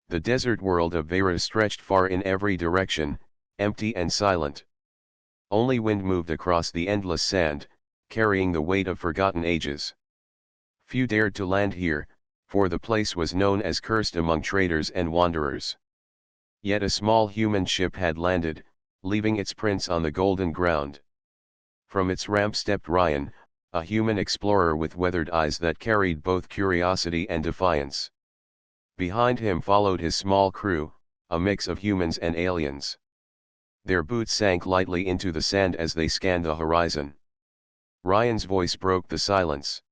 The desert world of Vera stretched far in every direction, empty and silent. Only wind moved across the endless sand, carrying the weight of forgotten ages. Few dared to land here, for the place was known as cursed among traders and wanderers. Yet a small human ship had landed, leaving its prints on the golden ground. From its ramp stepped Ryan, a human explorer with weathered eyes that carried both curiosity and defiance. Behind him followed his small crew, a mix of humans and aliens. Their boots sank lightly into the sand as they scanned the horizon. Ryan's voice broke the silence.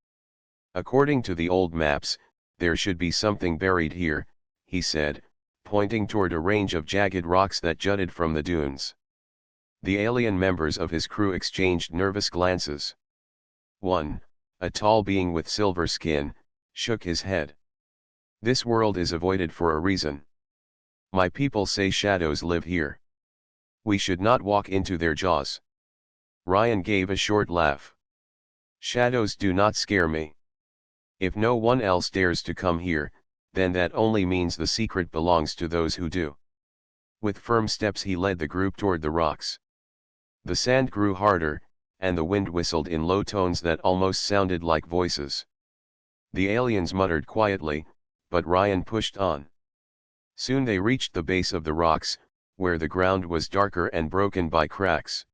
"According to the old maps, there should be something buried here," he said, pointing toward a range of jagged rocks that jutted from the dunes. The alien members of his crew exchanged nervous glances. One, a tall being with silver skin, shook his head. "This world is avoided for a reason. My people say shadows live here. We should not walk into their jaws." Ryan gave a short laugh. "Shadows do not scare me. If no one else dares to come here, then that only means the secret belongs to those who do." With firm steps he led the group toward the rocks. The sand grew harder, and the wind whistled in low tones that almost sounded like voices. The aliens muttered quietly, but Ryan pushed on. Soon they reached the base of the rocks, where the ground was darker and broken by cracks.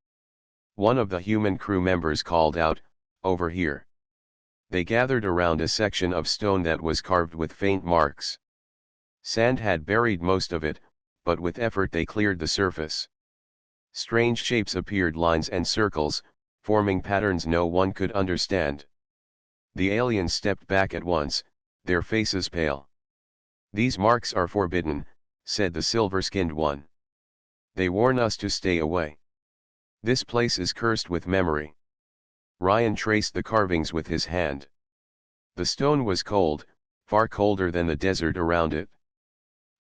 One of the human crew members called out, "Over here." They gathered around a section of stone that was carved with faint marks. Sand had buried most of it, but with effort they cleared the surface. Strange shapes appeared, lines and circles, forming patterns no one could understand. The aliens stepped back at once, their faces pale. "These marks are forbidden," said the silver-skinned one. "They warn us to stay away. This place is cursed with memory." Ryan traced the carvings with his hand. The stone was cold, far colder than the desert around it.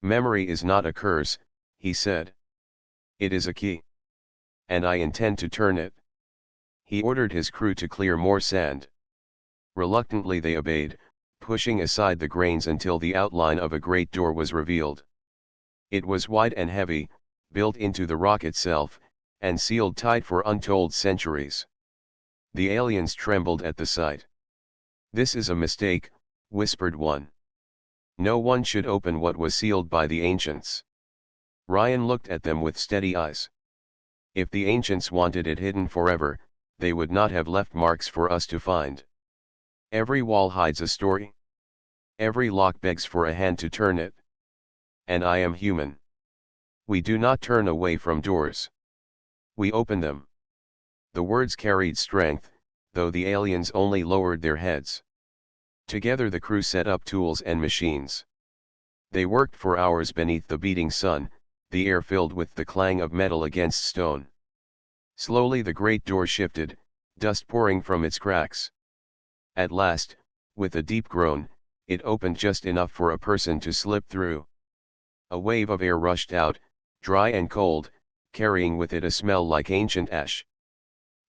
"Memory is not a curse," he said. "It is a key. And I intend to turn it." He ordered his crew to clear more sand. Reluctantly they obeyed, pushing aside the grains until the outline of a great door was revealed. It was wide and heavy, built into the rock itself, and sealed tight for untold centuries. The aliens trembled at the sight. "This is a mistake," whispered one. "No one should open what was sealed by the ancients." Ryan looked at them with steady eyes. "If the ancients wanted it hidden forever, they would not have left marks for us to find. Every wall hides a story. Every lock begs for a hand to turn it. And I am human. We do not turn away from doors. We open them." The words carried strength, though the aliens only lowered their heads. Together the crew set up tools and machines. They worked for hours beneath the beating sun, the air filled with the clang of metal against stone. Slowly the great door shifted, dust pouring from its cracks. At last, with a deep groan, it opened just enough for a person to slip through. A wave of air rushed out, dry and cold, carrying with it a smell like ancient ash.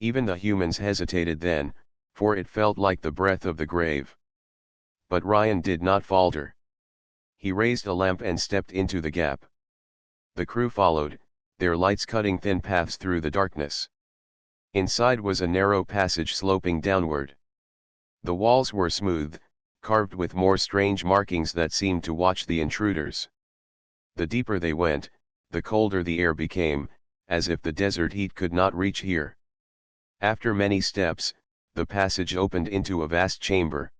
Even the humans hesitated then, for it felt like the breath of the grave. But Ryan did not falter. He raised a lamp and stepped into the gap. The crew followed, their lights cutting thin paths through the darkness. Inside was a narrow passage sloping downward. The walls were smooth, carved with more strange markings that seemed to watch the intruders. The deeper they went, the colder the air became, as if the desert heat could not reach here. After many steps, the passage opened into a vast chamber.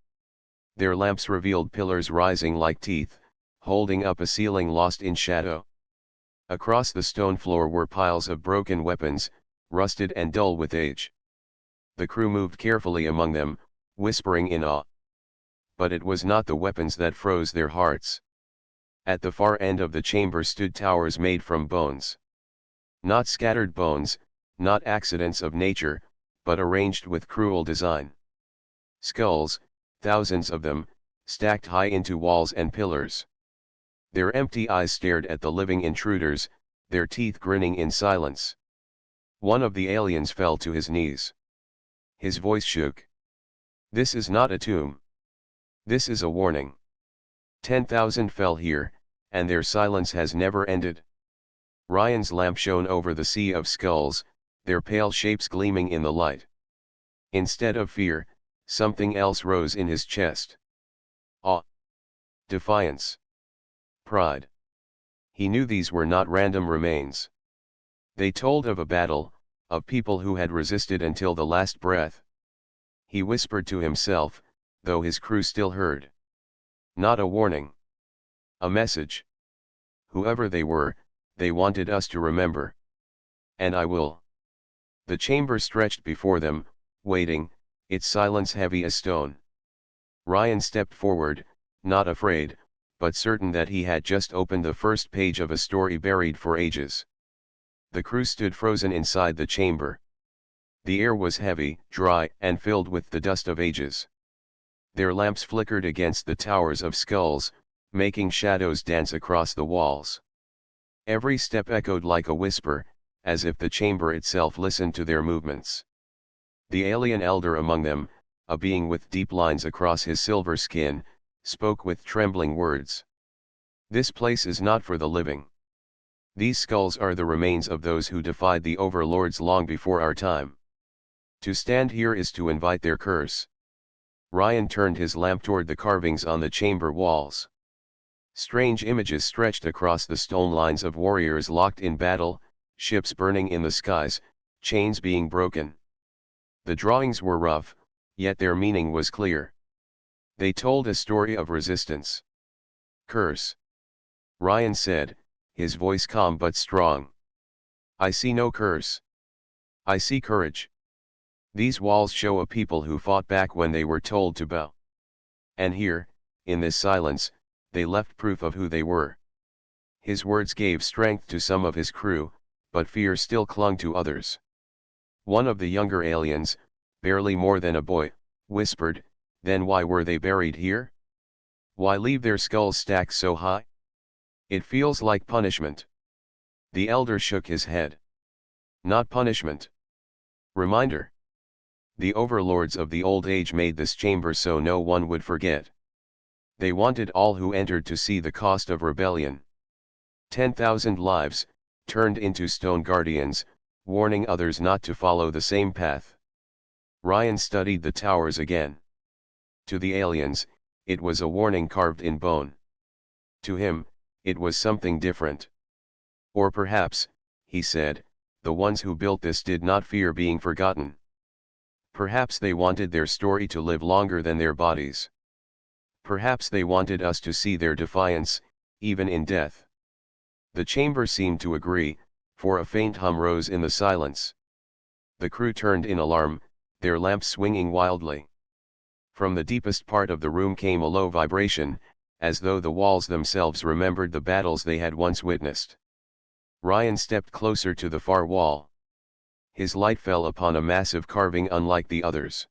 Their lamps revealed pillars rising like teeth, holding up a ceiling lost in shadow. Across the stone floor were piles of broken weapons, rusted and dull with age. The crew moved carefully among them, whispering in awe. But it was not the weapons that froze their hearts. At the far end of the chamber stood towers made from bones. Not scattered bones, not accidents of nature, but arranged with cruel design. Skulls, thousands of them, stacked high into walls and pillars. Their empty eyes stared at the living intruders, their teeth grinning in silence. One of the aliens fell to his knees. His voice shook. "This is not a tomb. This is a warning. 10,000 fell here, and their silence has never ended. Ryan's lamp shone over the sea of skulls, their pale shapes gleaming in the light. Instead of fear, something else rose in his chest. Awe. Defiance. Pride. He knew these were not random remains. They told of a battle, of people who had resisted until the last breath. He whispered to himself, though his crew still heard. Not a warning. A message. Whoever they were, they wanted us to remember. And I will. The chamber stretched before them, waiting, its silence heavy as stone. Ryan stepped forward, not afraid, but certain that he had just opened the first page of a story buried for ages. The crew stood frozen inside the chamber. The air was heavy, dry, and filled with the dust of ages. Their lamps flickered against the towers of skulls, making shadows dance across the walls. Every step echoed like a whisper, as if the chamber itself listened to their movements. The alien elder among them, a being with deep lines across his silver skin, spoke with trembling words. This place is not for the living. These skulls are the remains of those who defied the overlords long before our time. To stand here is to invite their curse. Ryan turned his lamp toward the carvings on the chamber walls. Strange images stretched across the stone lines of warriors locked in battle, ships burning in the skies, chains being broken. The drawings were rough, yet their meaning was clear. They told a story of resistance. Curse. Ryan said, his voice calm but strong. I see no curse. I see courage. These walls show a people who fought back when they were told to bow. And here, in this silence, they left proof of who they were. His words gave strength to some of his crew, but fear still clung to others. One of the younger aliens, barely more than a boy, whispered, then why were they buried here? Why leave their skulls stacked so high? It feels like punishment. The elder shook his head. Not punishment. Reminder. The overlords of the old age made this chamber so no one would forget. They wanted all who entered to see the cost of rebellion. 10,000 lives, turned into stone guardians, warning others not to follow the same path. Ryan studied the towers again. To the aliens, it was a warning carved in bone. To him, it was something different. Or perhaps, he said, the ones who built this did not fear being forgotten. Perhaps they wanted their story to live longer than their bodies. Perhaps they wanted us to see their defiance, even in death. The chamber seemed to agree, for a faint hum rose in the silence. The crew turned in alarm, their lamps swinging wildly. From the deepest part of the room came a low vibration, as though the walls themselves remembered the battles they had once witnessed. Ryan stepped closer to the far wall. His light fell upon a massive carving unlike the others.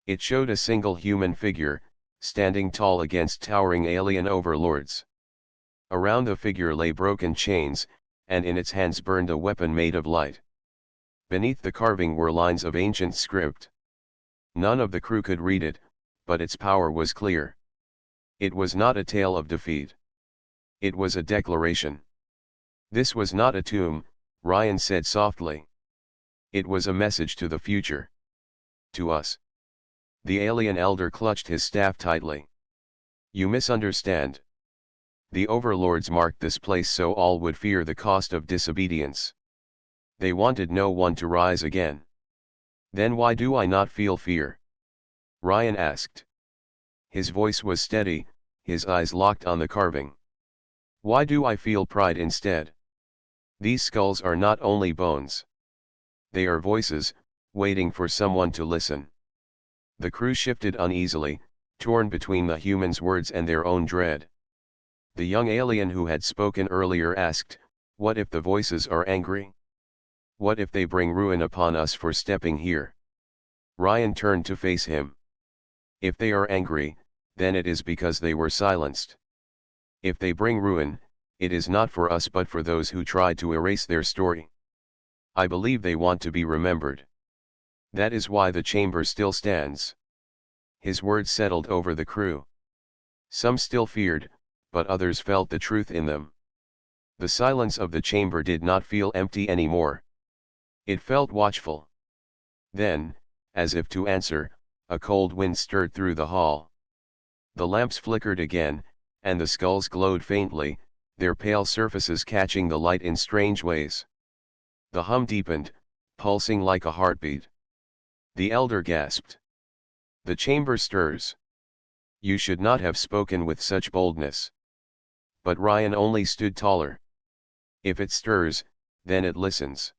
It showed a single human figure, standing tall against towering alien overlords. Around the figure lay broken chains, and in its hands burned a weapon made of light. Beneath the carving were lines of ancient script. None of the crew could read it, but its power was clear. It was not a tale of defeat. It was a declaration. This was not a tomb, Ryan said softly. It was a message to the future. To us. The alien elder clutched his staff tightly. You misunderstand. The overlords marked this place so all would fear the cost of disobedience. They wanted no one to rise again. Then why do I not feel fear? Ryan asked. His voice was steady, his eyes locked on the carving. Why do I feel pride instead? These skulls are not only bones. They are voices, waiting for someone to listen. The crew shifted uneasily, torn between the humans' words and their own dread. The young alien who had spoken earlier asked, what if the voices are angry? What if they bring ruin upon us for stepping here? Ryan turned to face him. If they are angry, then it is because they were silenced. If they bring ruin, it is not for us but for those who tried to erase their story. I believe they want to be remembered. That is why the chamber still stands. His words settled over the crew. Some still feared, but others felt the truth in them. The silence of the chamber did not feel empty anymore. It felt watchful. Then, as if to answer, a cold wind stirred through the hall. The lamps flickered again, and the skulls glowed faintly, their pale surfaces catching the light in strange ways. The hum deepened, pulsing like a heartbeat. The elder gasped. "The chamber stirs. You should not have spoken with such boldness." But Ryan only stood taller. "If it stirs, then it listens.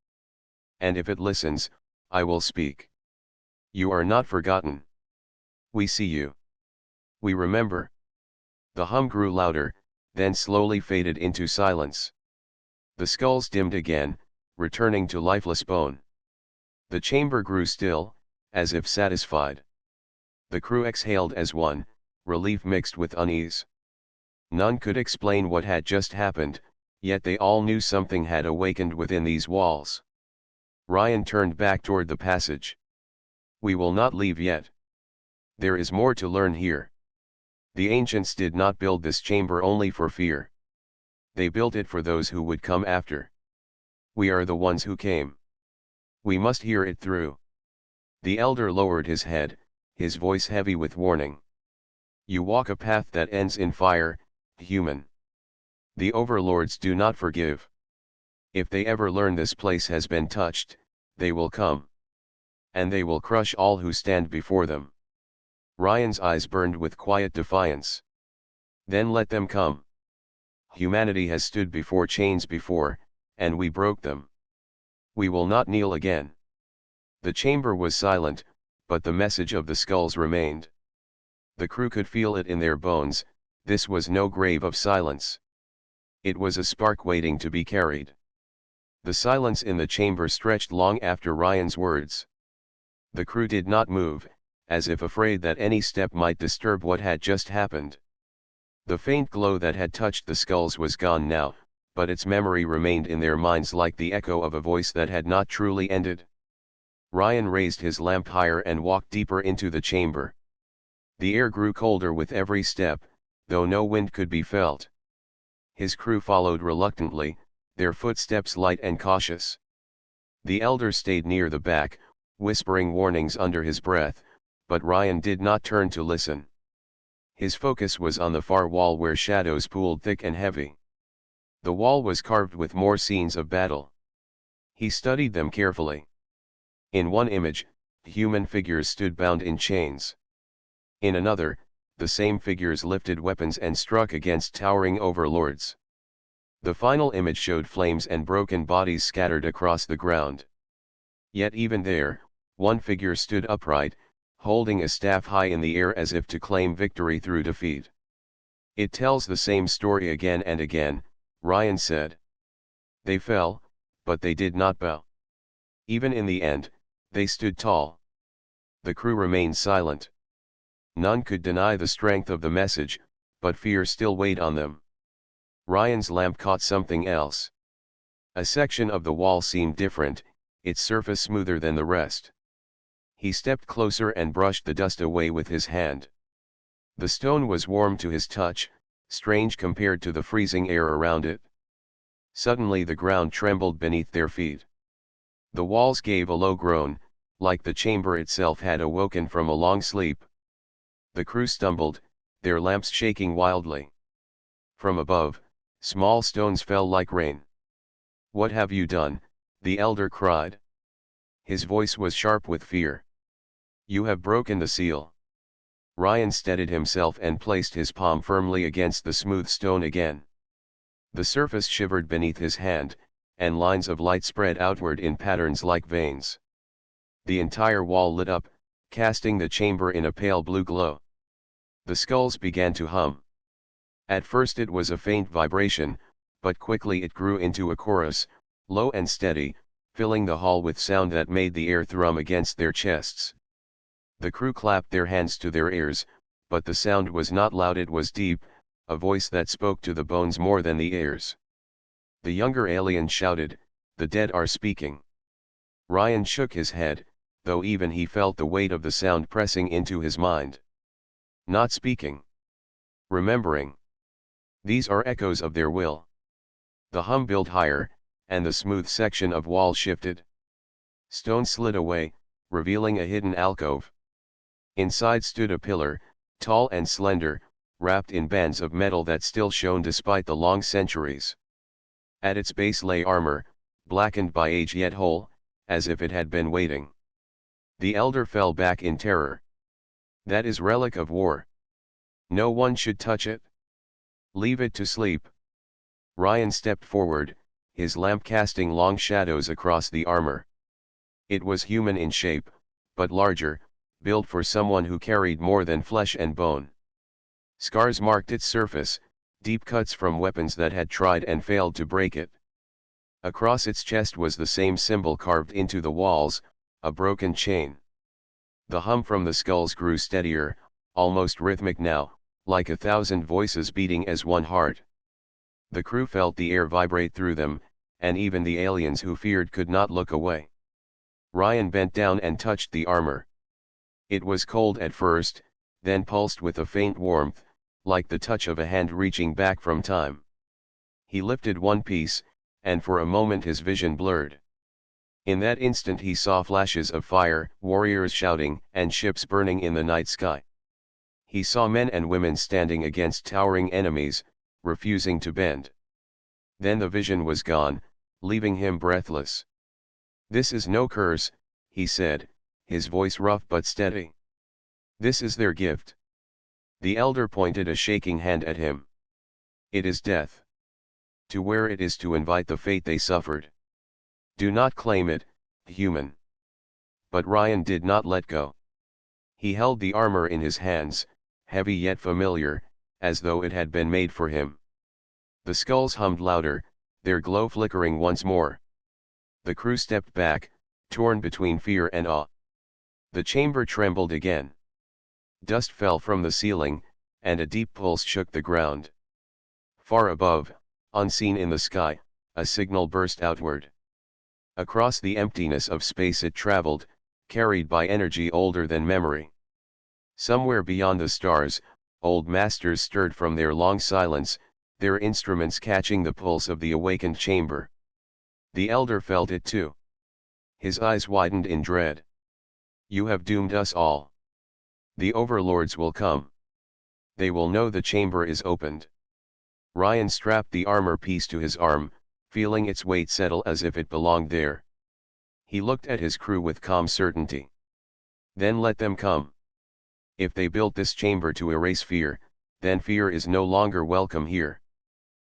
And if it listens, I will speak. You are not forgotten. We see you. We remember." The hum grew louder, then slowly faded into silence. The skulls dimmed again, returning to lifeless bone. The chamber grew still, as if satisfied. The crew exhaled as one, relief mixed with unease. None could explain what had just happened, yet they all knew something had awakened within these walls. Ryan turned back toward the passage. "We will not leave yet. There is more to learn here. The ancients did not build this chamber only for fear. They built it for those who would come after. We are the ones who came. We must hear it through." The elder lowered his head, his voice heavy with warning. "You walk a path that ends in fire, human. The overlords do not forgive. If they ever learn this place has been touched, they will come. And they will crush all who stand before them." Ryan's eyes burned with quiet defiance. "Then let them come. Humanity has stood before chains before, and we broke them. We will not kneel again." The chamber was silent, but the message of the skulls remained. The crew could feel it in their bones. This was no grave of silence. It was a spark waiting to be carried. The silence in the chamber stretched long after Ryan's words. The crew did not move, as if afraid that any step might disturb what had just happened. The faint glow that had touched the skulls was gone now, but its memory remained in their minds like the echo of a voice that had not truly ended. Ryan raised his lamp higher and walked deeper into the chamber. The air grew colder with every step, though no wind could be felt. His crew followed reluctantly, their footsteps light and cautious. The elder stayed near the back, whispering warnings under his breath, but Ryan did not turn to listen. His focus was on the far wall where shadows pooled thick and heavy. The wall was carved with more scenes of battle. He studied them carefully. In one image, human figures stood bound in chains. In another, the same figures lifted weapons and struck against towering overlords. The final image showed flames and broken bodies scattered across the ground. Yet even there, one figure stood upright, holding a staff high in the air as if to claim victory through defeat. "It tells the same story again and again," Ryan said. "They fell, but they did not bow. Even in the end, they stood tall." The crew remained silent. None could deny the strength of the message, but fear still weighed on them. Ryan's lamp caught something else. A section of the wall seemed different, its surface smoother than the rest. He stepped closer and brushed the dust away with his hand. The stone was warm to his touch, strange compared to the freezing air around it. Suddenly the ground trembled beneath their feet. The walls gave a low groan, like the chamber itself had awoken from a long sleep. The crew stumbled, their lamps shaking wildly. From above, small stones fell like rain. "What have you done?" the elder cried. His voice was sharp with fear. "You have broken the seal." Ryan steadied himself and placed his palm firmly against the smooth stone again. The surface shivered beneath his hand, and lines of light spread outward in patterns like veins. The entire wall lit up, casting the chamber in a pale blue glow. The skulls began to hum. At first it was a faint vibration, but quickly it grew into a chorus, low and steady, filling the hall with sound that made the air thrum against their chests. The crew clapped their hands to their ears, but the sound was not loud, it was deep, a voice that spoke to the bones more than the ears. The younger alien shouted, "The dead are speaking." Ryan shook his head, though even he felt the weight of the sound pressing into his mind. Not speaking. Remembering. These are echoes of their will. The hum built higher, and the smooth section of wall shifted. Stone slid away, revealing a hidden alcove. Inside stood a pillar, tall and slender, wrapped in bands of metal that still shone despite the long centuries. At its base lay armor, blackened by age yet whole, as if it had been waiting. The elder fell back in terror. That is relic of war. No one should touch it. Leave it to sleep. Ryan stepped forward, his lamp casting long shadows across the armor. It was human in shape, but larger, built for someone who carried more than flesh and bone. Scars marked its surface, deep cuts from weapons that had tried and failed to break it. Across its chest was the same symbol carved into the walls, a broken chain. The hum from the skulls grew steadier, almost rhythmic now, like 1,000 voices beating as one heart. The crew felt the air vibrate through them, and even the aliens who feared could not look away. Ryan bent down and touched the armor. It was cold at first, then pulsed with a faint warmth, like the touch of a hand reaching back from time. He lifted one piece, and for a moment his vision blurred. In that instant he saw flashes of fire, warriors shouting, and ships burning in the night sky. He saw men and women standing against towering enemies, refusing to bend. Then the vision was gone, leaving him breathless. "This is no curse," he said, his voice rough but steady. "This is their gift." The elder pointed a shaking hand at him. "It is death. To wear it is to invite the fate they suffered. Do not claim it, human." But Ryan did not let go. He held the armor in his hands, heavy yet familiar, as though it had been made for him. The skulls hummed louder, their glow flickering once more. The crew stepped back, torn between fear and awe. The chamber trembled again. Dust fell from the ceiling, and a deep pulse shook the ground. Far above, unseen in the sky, a signal burst outward. Across the emptiness of space it traveled, carried by energy older than memory. Somewhere beyond the stars, old masters stirred from their long silence, their instruments catching the pulse of the awakened chamber. The elder felt it too. His eyes widened in dread. "You have doomed us all. The overlords will come. They will know the chamber is opened." Ryan strapped the armor piece to his arm, feeling its weight settle as if it belonged there. He looked at his crew with calm certainty. "Then let them come. If they built this chamber to erase fear, then fear is no longer welcome here."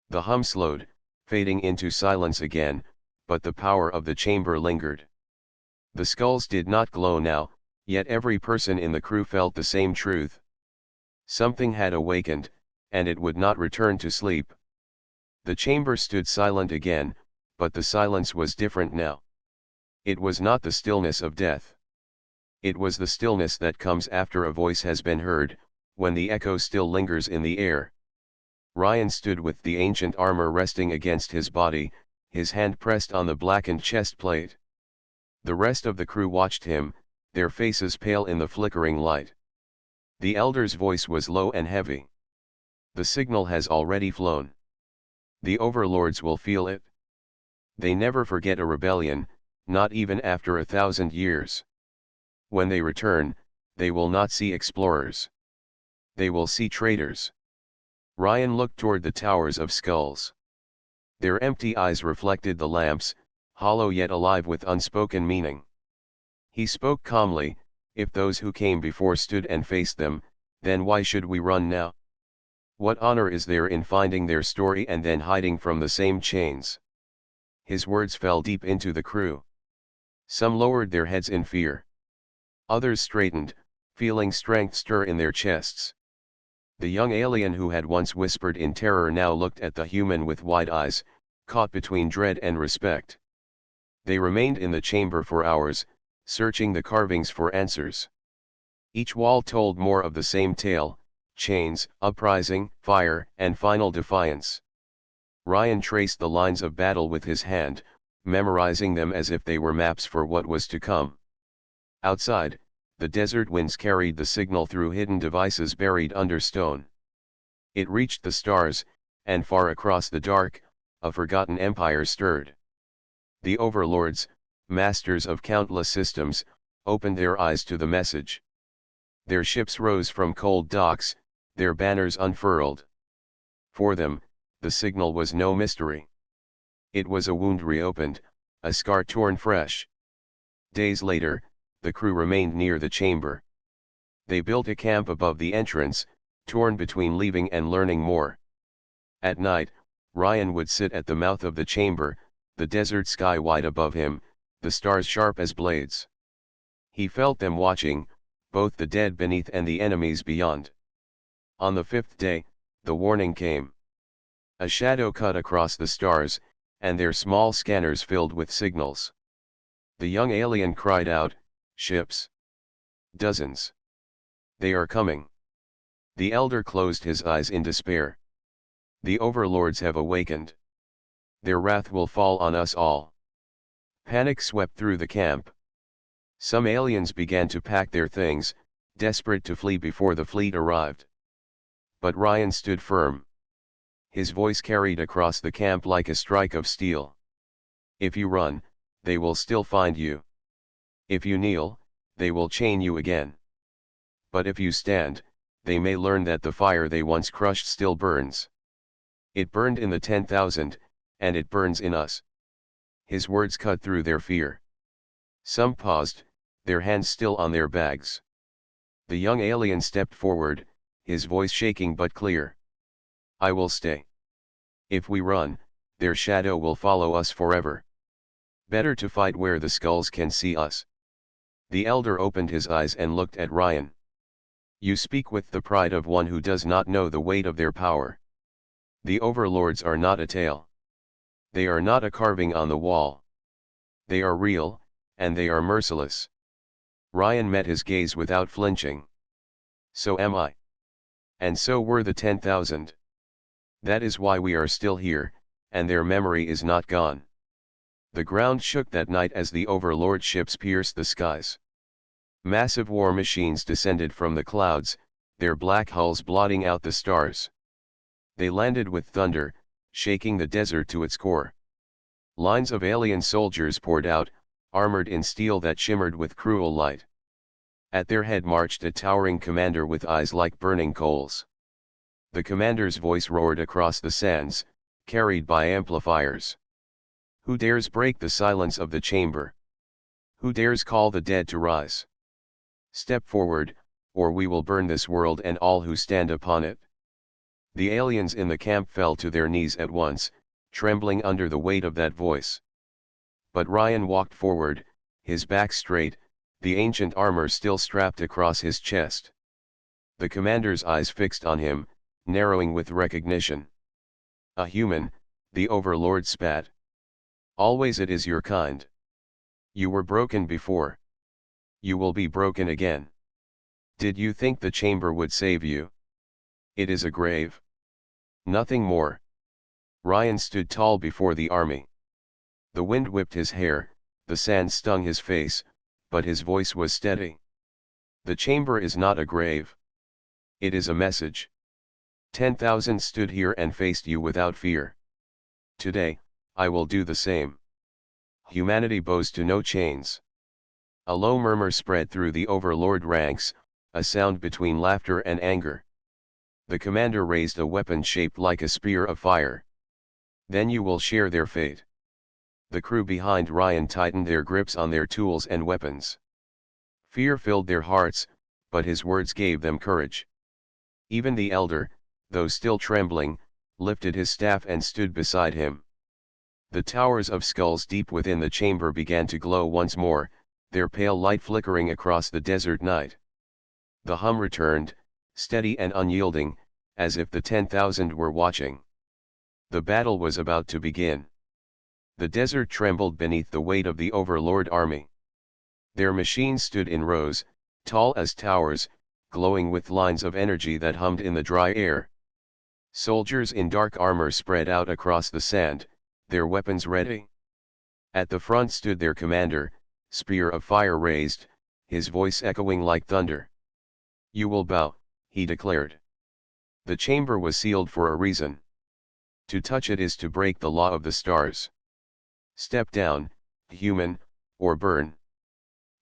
The hum slowed, fading into silence again, but the power of the chamber lingered. The skulls did not glow now, yet every person in the crew felt the same truth. Something had awakened, and it would not return to sleep. The chamber stood silent again, but the silence was different now. It was not the stillness of death. It was the stillness that comes after a voice has been heard, when the echo still lingers in the air. Ryan stood with the ancient armor resting against his body, his hand pressed on the blackened chest plate. The rest of the crew watched him, their faces pale in the flickering light. The elder's voice was low and heavy. "The signal has already flown. The overlords will feel it. They never forget a rebellion, not even after 1,000 years. When they return, they will not see explorers. They will see traitors." Ryan looked toward the towers of skulls. Their empty eyes reflected the lamps, hollow yet alive with unspoken meaning. He spoke calmly, "If those who came before stood and faced them, then why should we run now? What honor is there in finding their story and then hiding from the same chains?" His words fell deep into the crew. Some lowered their heads in fear. Others straightened, feeling strength stir in their chests. The young alien who had once whispered in terror now looked at the human with wide eyes, caught between dread and respect. They remained in the chamber for hours, searching the carvings for answers. Each wall told more of the same tale: chains, uprising, fire, and final defiance. Ryan traced the lines of battle with his hand, memorizing them as if they were maps for what was to come. Outside, the desert winds carried the signal through hidden devices buried under stone. It reached the stars, and far across the dark, a forgotten empire stirred. The overlords, masters of countless systems, opened their eyes to the message. Their ships rose from cold docks, their banners unfurled. For them, the signal was no mystery. It was a wound reopened, a scar torn fresh. Days later, the crew remained near the chamber. They built a camp above the entrance, torn between leaving and learning more. At night, Ryan would sit at the mouth of the chamber, the desert sky wide above him, the stars sharp as blades. He felt them watching, both the dead beneath and the enemies beyond. On the fifth day, the warning came. A shadow cut across the stars, and their small scanners filled with signals. The young alien cried out, "Ships! Dozens! They are coming!" The elder closed his eyes in despair. The overlords have awakened. Their wrath will fall on us all. Panic swept through the camp. Some aliens began to pack their things, desperate to flee before the fleet arrived. But Ryan stood firm. His voice carried across the camp like a strike of steel. If you run, they will still find you. If you kneel, they will chain you again. But if you stand, they may learn that the fire they once crushed still burns. It burned in the 10,000, and it burns in us. His words cut through their fear. Some paused, their hands still on their bags. The young alien stepped forward, his voice shaking but clear. I will stay. If we run, their shadow will follow us forever. Better to fight where the skulls can see us. The elder opened his eyes and looked at Ryan. You speak with the pride of one who does not know the weight of their power. The overlords are not a tale. They are not a carving on the wall. They are real, and they are merciless. Ryan met his gaze without flinching. So am I. And so were the 10,000. That is why we are still here, and their memory is not gone. The ground shook that night as the overlord ships pierced the skies. Massive war machines descended from the clouds, their black hulls blotting out the stars. They landed with thunder, shaking the desert to its core. Lines of alien soldiers poured out, armored in steel that shimmered with cruel light. At their head marched a towering commander with eyes like burning coals. The commander's voice roared across the sands, carried by amplifiers. Who dares break the silence of the chamber? Who dares call the dead to rise? Step forward, or we will burn this world and all who stand upon it. The aliens in the camp fell to their knees at once, trembling under the weight of that voice. But Ryan walked forward, his back straight, the ancient armor still strapped across his chest. The commander's eyes fixed on him, narrowing with recognition. A human, the overlord spat. Always it is your kind. You were broken before. You will be broken again. Did you think the chamber would save you? It is a grave. Nothing more. Ryan stood tall before the army. The wind whipped his hair, the sand stung his face, but his voice was steady. The chamber is not a grave. It is a message. 10,000 stood here and faced you without fear. Today, I will do the same. Humanity bows to no chains. A low murmur spread through the overlord ranks, a sound between laughter and anger. The commander raised a weapon shaped like a spear of fire. Then you will share their fate. The crew behind Ryan tightened their grips on their tools and weapons. Fear filled their hearts, but his words gave them courage. Even the elder, though still trembling, lifted his staff and stood beside him. The towers of skulls deep within the chamber began to glow once more, their pale light flickering across the desert night. The hum returned, steady and unyielding, as if the 10,000 were watching. The battle was about to begin. The desert trembled beneath the weight of the overlord army. Their machines stood in rows, tall as towers, glowing with lines of energy that hummed in the dry air. Soldiers in dark armor spread out across the sand, their weapons ready. At the front stood their commander, spear of fire raised, his voice echoing like thunder. You will bow, he declared. The chamber was sealed for a reason. To touch it is to break the law of the stars. Step down, human, or burn.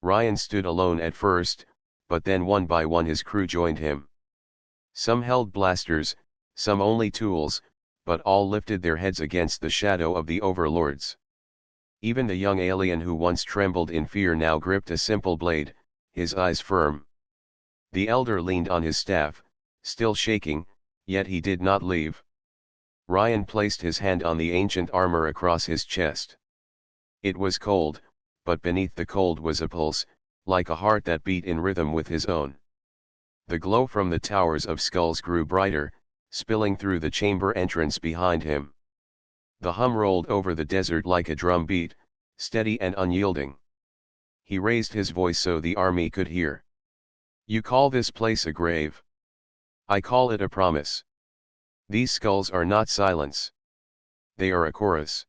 Ryan stood alone at first, but then one by one his crew joined him. Some held blasters, some only tools, but all lifted their heads against the shadow of the overlords. Even the young alien who once trembled in fear now gripped a simple blade, his eyes firm. The elder leaned on his staff, still shaking, yet he did not leave. Ryan placed his hand on the ancient armor across his chest. It was cold, but beneath the cold was a pulse, like a heart that beat in rhythm with his own. The glow from the towers of skulls grew brighter, spilling through the chamber entrance behind him. The hum rolled over the desert like a drum beat, steady and unyielding. He raised his voice so the army could hear. You call this place a grave? I call it a promise. These skulls are not silence. They are a chorus.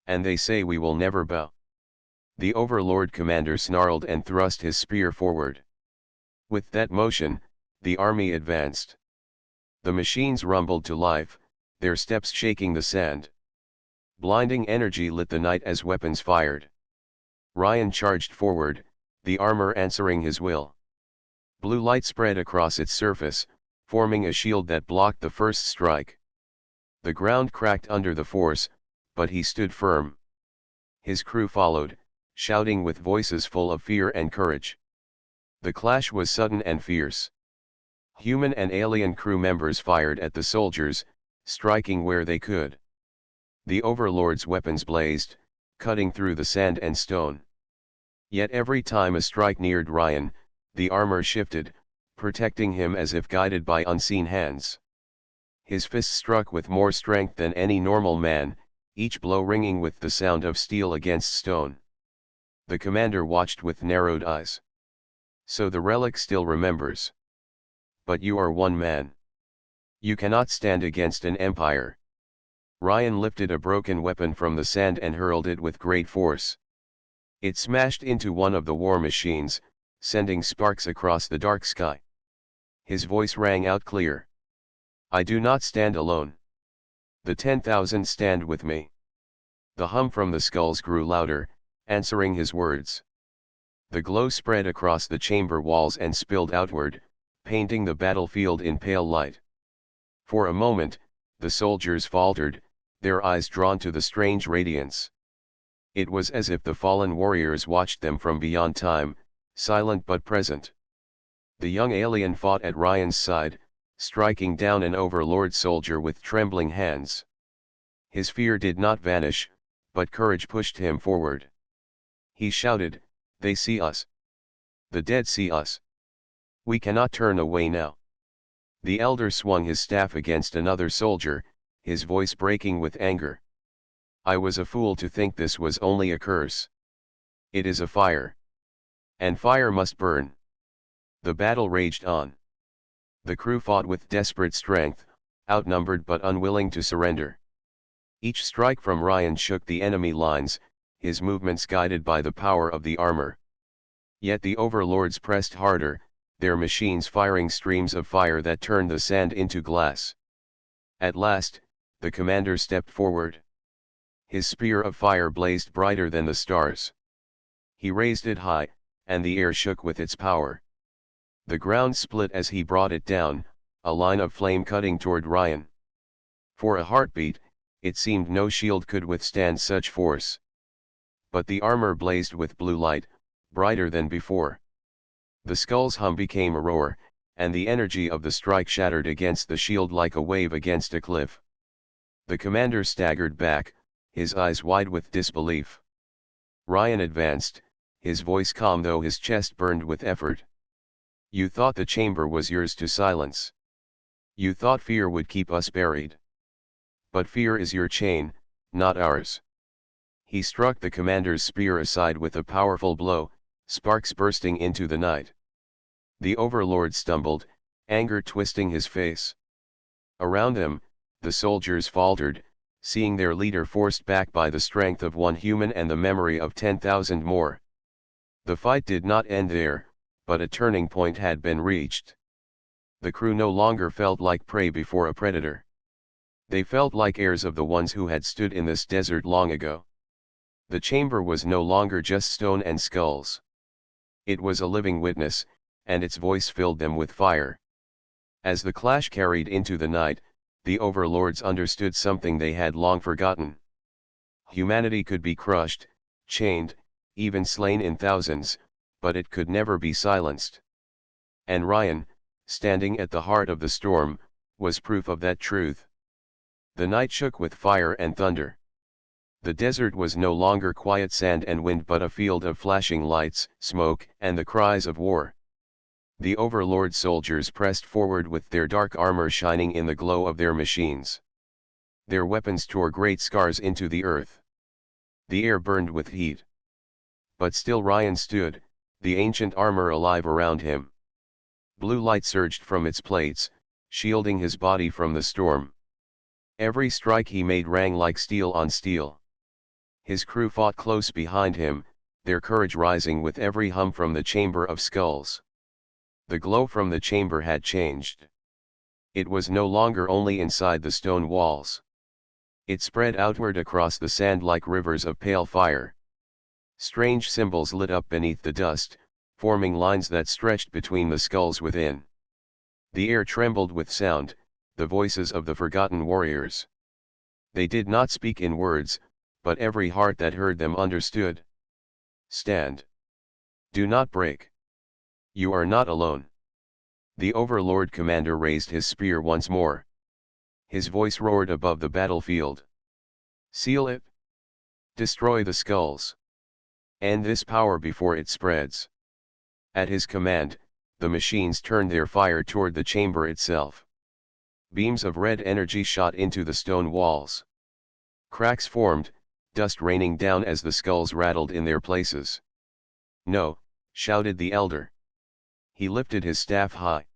And they say we will never bow. The Overlord commander snarled and thrust his spear forward. With that motion, the army advanced. The machines rumbled to life, their steps shaking the sand. Blinding energy lit the night as weapons fired. Ryan charged forward, the armor answering his will. Blue light spread across its surface, forming a shield that blocked the first strike. The ground cracked under the force, but he stood firm. His crew followed, shouting with voices full of fear and courage. The clash was sudden and fierce. Human and alien crew members fired at the soldiers, striking where they could. The Overlord's weapons blazed, cutting through the sand and stone. Yet every time a strike neared Ryan, the armor shifted, protecting him as if guided by unseen hands. His fists struck with more strength than any normal man, each blow ringing with the sound of steel against stone. The commander watched with narrowed eyes. So the relic still remembers. But you are one man. You cannot stand against an empire. Ryan lifted a broken weapon from the sand and hurled it with great force. It smashed into one of the war machines, sending sparks across the dark sky. His voice rang out clear. I do not stand alone. The 10,000 stand with me. The hum from the skulls grew louder, answering his words. The glow spread across the chamber walls and spilled outward, painting the battlefield in pale light. For a moment, the soldiers faltered, their eyes drawn to the strange radiance. It was as if the fallen warriors watched them from beyond time, silent but present. The young alien fought at Ryan's side, striking down an Overlord soldier with trembling hands. His fear did not vanish, but courage pushed him forward. He shouted, "They see us. The dead see us. We cannot turn away now." The elder swung his staff against another soldier, his voice breaking with anger. I was a fool to think this was only a curse. It is a fire. And fire must burn. The battle raged on. The crew fought with desperate strength, outnumbered but unwilling to surrender. Each strike from Ryan shook the enemy lines, his movements guided by the power of the armor. Yet the overlords pressed harder, their machines firing streams of fire that turned the sand into glass. At last, the commander stepped forward. His spear of fire blazed brighter than the stars. He raised it high, and the air shook with its power. The ground split as he brought it down, a line of flame cutting toward Ryan. For a heartbeat, it seemed no shield could withstand such force. But the armor blazed with blue light, brighter than before. The skull's hum became a roar, and the energy of the strike shattered against the shield like a wave against a cliff. The commander staggered back, his eyes wide with disbelief. Ryan advanced, his voice calm though his chest burned with effort. You thought the chamber was yours to silence. You thought fear would keep us buried. But fear is your chain, not ours. He struck the commander's spear aside with a powerful blow, sparks bursting into the night. The overlord stumbled, anger twisting his face. Around them, the soldiers faltered, seeing their leader forced back by the strength of one human and the memory of 10,000 more. The fight did not end there, but a turning point had been reached. The crew no longer felt like prey before a predator. They felt like heirs of the ones who had stood in this desert long ago. The chamber was no longer just stone and skulls. It was a living witness, and its voice filled them with fire. As the clash carried into the night, the overlords understood something they had long forgotten. Humanity could be crushed, chained, even slain in thousands, but it could never be silenced. And Ryan, standing at the heart of the storm, was proof of that truth. The night shook with fire and thunder. The desert was no longer quiet sand and wind but a field of flashing lights, smoke, and the cries of war. The overlord soldiers pressed forward with their dark armor shining in the glow of their machines. Their weapons tore great scars into the earth. The air burned with heat. But still Ryan stood, the ancient armor alive around him. Blue light surged from its plates, shielding his body from the storm. Every strike he made rang like steel on steel. His crew fought close behind him, their courage rising with every hum from the chamber of skulls. The glow from the chamber had changed. It was no longer only inside the stone walls. It spread outward across the sand like rivers of pale fire. Strange symbols lit up beneath the dust, forming lines that stretched between the skulls within. The air trembled with sound, the voices of the forgotten warriors. They did not speak in words, but every heart that heard them understood. Stand. Do not break. You are not alone. The overlord commander raised his spear once more. His voice roared above the battlefield. Seal it. Destroy the skulls. End this power before it spreads. At his command, the machines turned their fire toward the chamber itself. Beams of red energy shot into the stone walls. Cracks formed, dust raining down as the skulls rattled in their places. No, shouted the elder. He lifted his staff high.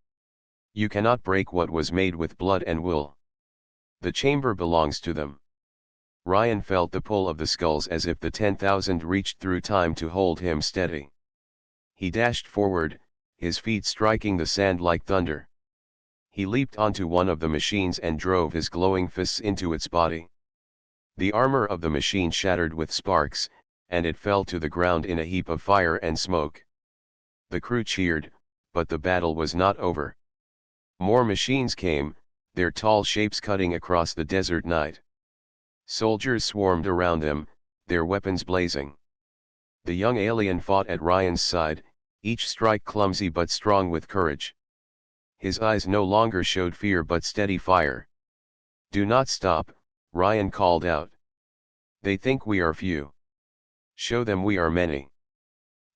You cannot break what was made with blood and wool. The chamber belongs to them. Ryan felt the pull of the skulls as if the 10,000 reached through time to hold him steady. He dashed forward, his feet striking the sand like thunder. He leaped onto one of the machines and drove his glowing fists into its body. The armor of the machine shattered with sparks, and it fell to the ground in a heap of fire and smoke. The crew cheered, but the battle was not over. More machines came, their tall shapes cutting across the desert night. Soldiers swarmed around them, their weapons blazing. The young alien fought at Ryan's side, each strike clumsy but strong with courage. His eyes no longer showed fear but steady fire. Do not stop, Ryan called out. They think we are few. Show them we are many.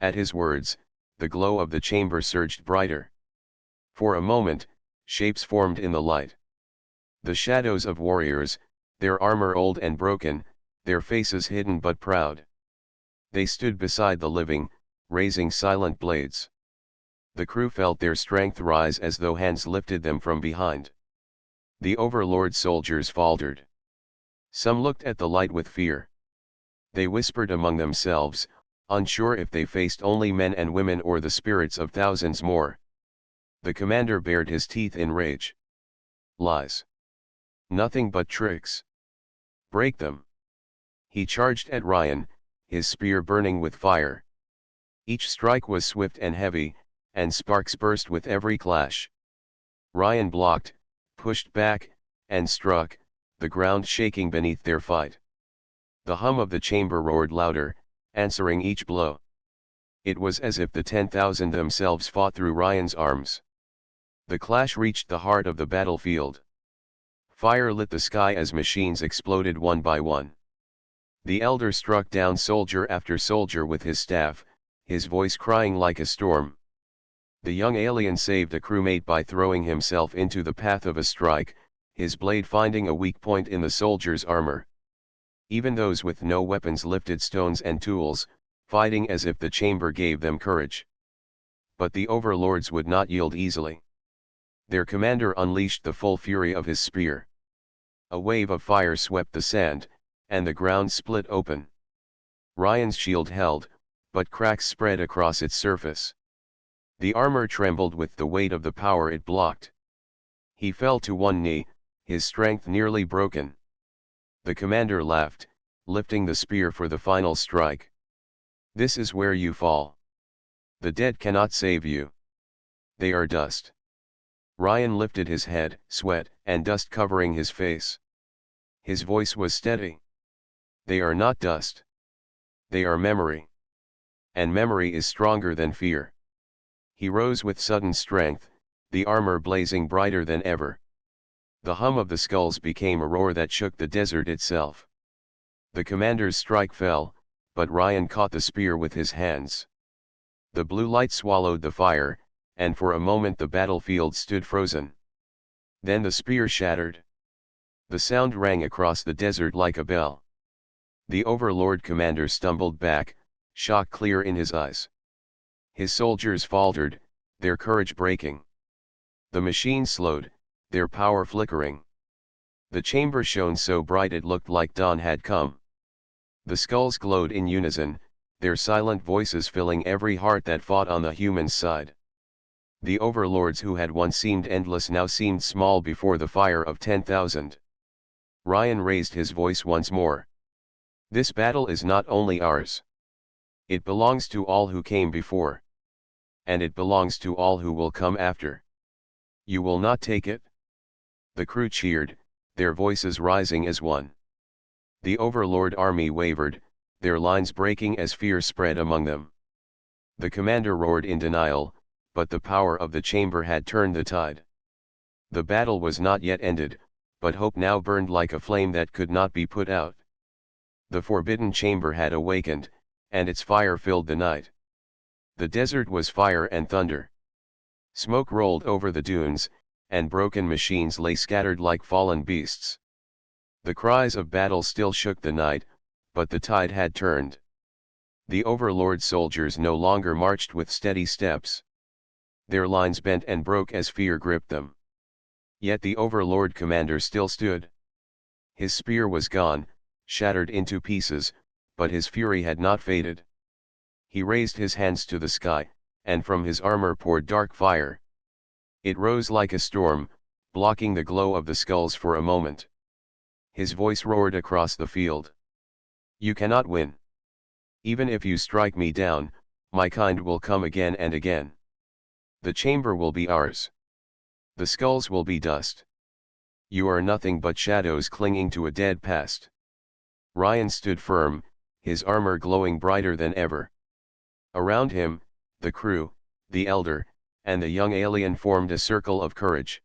At his words, the glow of the chamber surged brighter. For a moment, shapes formed in the light. The shadows of warriors, their armor old and broken, their faces hidden but proud. They stood beside the living, raising silent blades. The crew felt their strength rise as though hands lifted them from behind. The overlord soldiers faltered. Some looked at the light with fear. They whispered among themselves, unsure if they faced only men and women or the spirits of thousands more. The commander bared his teeth in rage. Lies. Nothing but tricks. Break them. He charged at Ryan, his spear burning with fire. Each strike was swift and heavy, and sparks burst with every clash. Ryan blocked, pushed back, and struck, the ground shaking beneath their fight. The hum of the chamber roared louder, answering each blow. It was as if the 10,000 themselves fought through Ryan's arms. The clash reached the heart of the battlefield. Fire lit the sky as machines exploded one by one. The elder struck down soldier after soldier with his staff, his voice crying like a storm. The young alien saved a crewmate by throwing himself into the path of a strike, his blade finding a weak point in the soldier's armor. Even those with no weapons lifted stones and tools, fighting as if the chamber gave them courage. But the overlords would not yield easily. Their commander unleashed the full fury of his spear. A wave of fire swept the sand, and the ground split open. Ryan's shield held, but cracks spread across its surface. The armor trembled with the weight of the power it blocked. He fell to one knee, his strength nearly broken. The commander laughed, lifting the spear for the final strike. This is where you fall. The dead cannot save you. They are dust. Ryan lifted his head, sweat and dust covering his face. His voice was steady. They are not dust. They are memory. And memory is stronger than fear. He rose with sudden strength, the armor blazing brighter than ever. The hum of the skulls became a roar that shook the desert itself. The commander's strike fell, but Ryan caught the spear with his hands. The blue light swallowed the fire, and for a moment the battlefield stood frozen. Then the spear shattered. The sound rang across the desert like a bell. The Overlord commander stumbled back, shock clear in his eyes. His soldiers faltered, their courage breaking. The machine slowed, their power flickering. The chamber shone so bright it looked like dawn had come. The skulls glowed in unison, their silent voices filling every heart that fought on the human side. The overlords who had once seemed endless now seemed small before the fire of 10,000. Ryan raised his voice once more. This battle is not only ours. It belongs to all who came before. And it belongs to all who will come after. You will not take it? The crew cheered, their voices rising as one. The Overlord army wavered, their lines breaking as fear spread among them. The commander roared in denial, but the power of the chamber had turned the tide. The battle was not yet ended, but hope now burned like a flame that could not be put out. The forbidden chamber had awakened, and its fire filled the night. The desert was fire and thunder. Smoke rolled over the dunes, and broken machines lay scattered like fallen beasts. The cries of battle still shook the night, but the tide had turned. The Overlord soldiers no longer marched with steady steps. Their lines bent and broke as fear gripped them. Yet the Overlord commander still stood. His spear was gone, shattered into pieces, but his fury had not faded. He raised his hands to the sky, and from his armor poured dark fire. It rose like a storm, blocking the glow of the skulls for a moment. His voice roared across the field. You cannot win. Even if you strike me down, my kind will come again and again. The chamber will be ours. The skulls will be dust. You are nothing but shadows clinging to a dead past. Ryan stood firm, his armor glowing brighter than ever. Around him, the crew, the elder, and the young alien formed a circle of courage.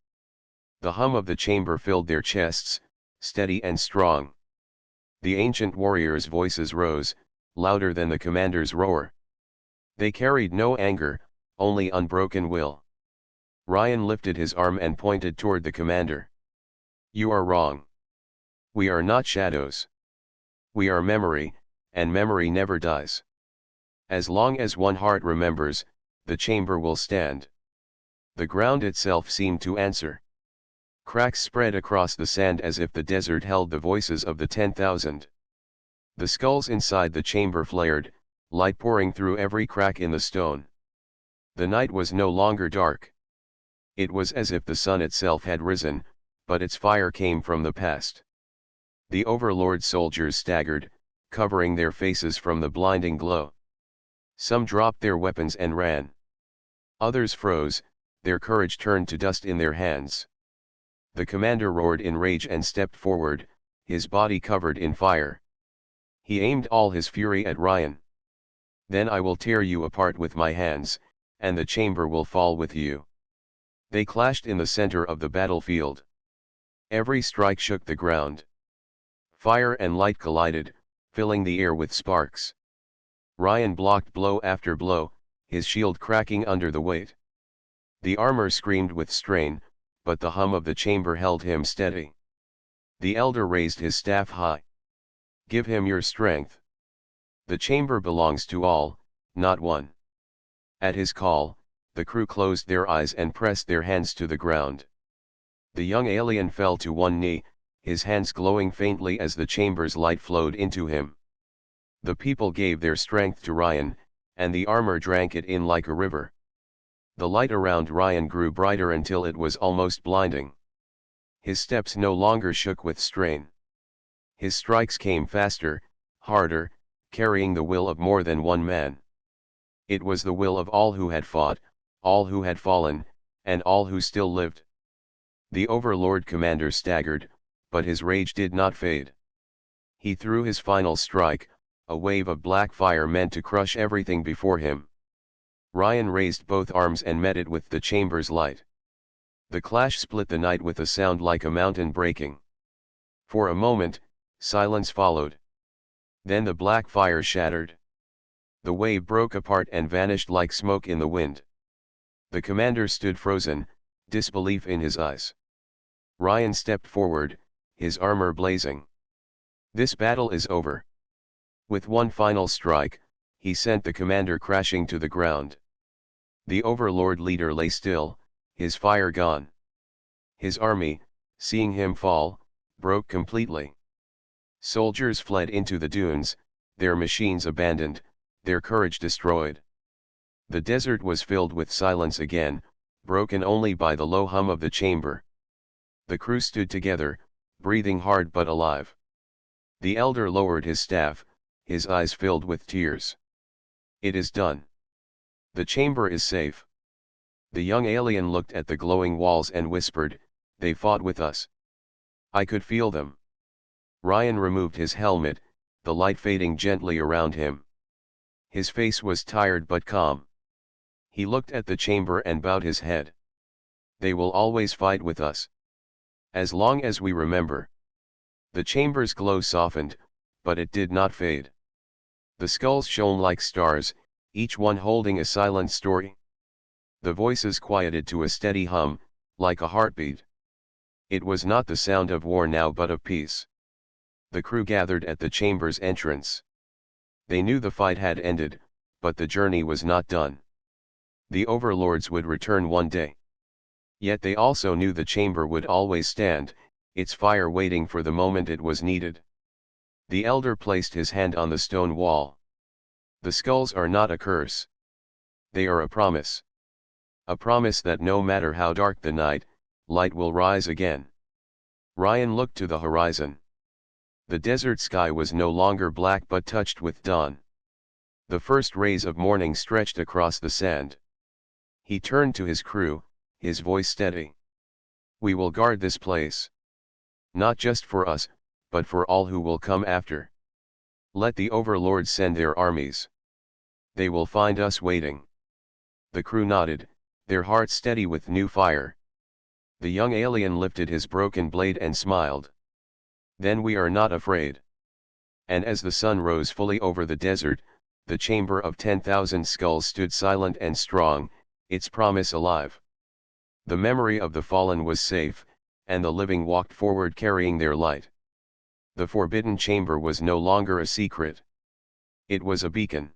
The hum of the chamber filled their chests, steady and strong. The ancient warriors' voices rose, louder than the commander's roar. They carried no anger, only unbroken will. Ryan lifted his arm and pointed toward the commander. You are wrong. We are not shadows. We are memory, and memory never dies. As long as one heart remembers, the chamber will stand. The ground itself seemed to answer. Cracks spread across the sand as if the desert held the voices of the 10,000. The skulls inside the chamber flared, light pouring through every crack in the stone. The night was no longer dark. It was as if the sun itself had risen, but its fire came from the past. The Overlord soldiers staggered, covering their faces from the blinding glow. Some dropped their weapons and ran. Others froze, their courage turned to dust in their hands. The commander roared in rage and stepped forward, his body covered in fire. He aimed all his fury at Ryan. Then I will tear you apart with my hands, and the chamber will fall with you. They clashed in the center of the battlefield. Every strike shook the ground. Fire and light collided, filling the air with sparks. Ryan blocked blow after blow, his shield cracking under the weight. The armor screamed with strain, but the hum of the chamber held him steady. The elder raised his staff high. Give him your strength. The chamber belongs to all, not one. At his call, the crew closed their eyes and pressed their hands to the ground. The young alien fell to one knee, his hands glowing faintly as the chamber's light flowed into him. The people gave their strength to Ryan, and the armor drank it in like a river. The light around Ryan grew brighter until it was almost blinding. His steps no longer shook with strain. His strikes came faster, harder, carrying the will of more than one man. It was the will of all who had fought, all who had fallen, and all who still lived. The Overlord Commander staggered, but his rage did not fade. He threw his final strike, a wave of black fire meant to crush everything before him. Ryan raised both arms and met it with the chamber's light. The clash split the night with a sound like a mountain breaking. For a moment, silence followed. Then the black fire shattered. The wave broke apart and vanished like smoke in the wind. The commander stood frozen, disbelief in his eyes. Ryan stepped forward, his armor blazing. This battle is over. With one final strike, he sent the commander crashing to the ground. The Overlord leader lay still, his fire gone. His army, seeing him fall, broke completely. Soldiers fled into the dunes, their machines abandoned, their courage destroyed. The desert was filled with silence again, broken only by the low hum of the chamber. The crew stood together, breathing hard but alive. The elder lowered his staff, his eyes filled with tears. It is done. The chamber is safe. The young alien looked at the glowing walls and whispered, "They fought with us. I could feel them." Ryan removed his helmet, the light fading gently around him. His face was tired but calm. He looked at the chamber and bowed his head. "They will always fight with us. As long as we remember." The chamber's glow softened, but it did not fade. The skulls shone like stars, each one holding a silent story. The voices quieted to a steady hum, like a heartbeat. It was not the sound of war now but of peace. The crew gathered at the chamber's entrance. They knew the fight had ended, but the journey was not done. The overlords would return one day. Yet they also knew the chamber would always stand, its fire waiting for the moment it was needed. The elder placed his hand on the stone wall. "The skulls are not a curse. They are a promise. A promise that no matter how dark the night, light will rise again." Ryan looked to the horizon. The desert sky was no longer black but touched with dawn. The first rays of morning stretched across the sand. He turned to his crew, his voice steady. "We will guard this place. Not just for us, but for all who will come after. Let the overlords send their armies. They will find us waiting." The crew nodded, their hearts steady with new fire. The young alien lifted his broken blade and smiled. "Then we are not afraid." And as the sun rose fully over the desert, the chamber of 10,000 skulls stood silent and strong, its promise alive. The memory of the fallen was safe, and the living walked forward carrying their light. The forbidden chamber was no longer a secret. It was a beacon.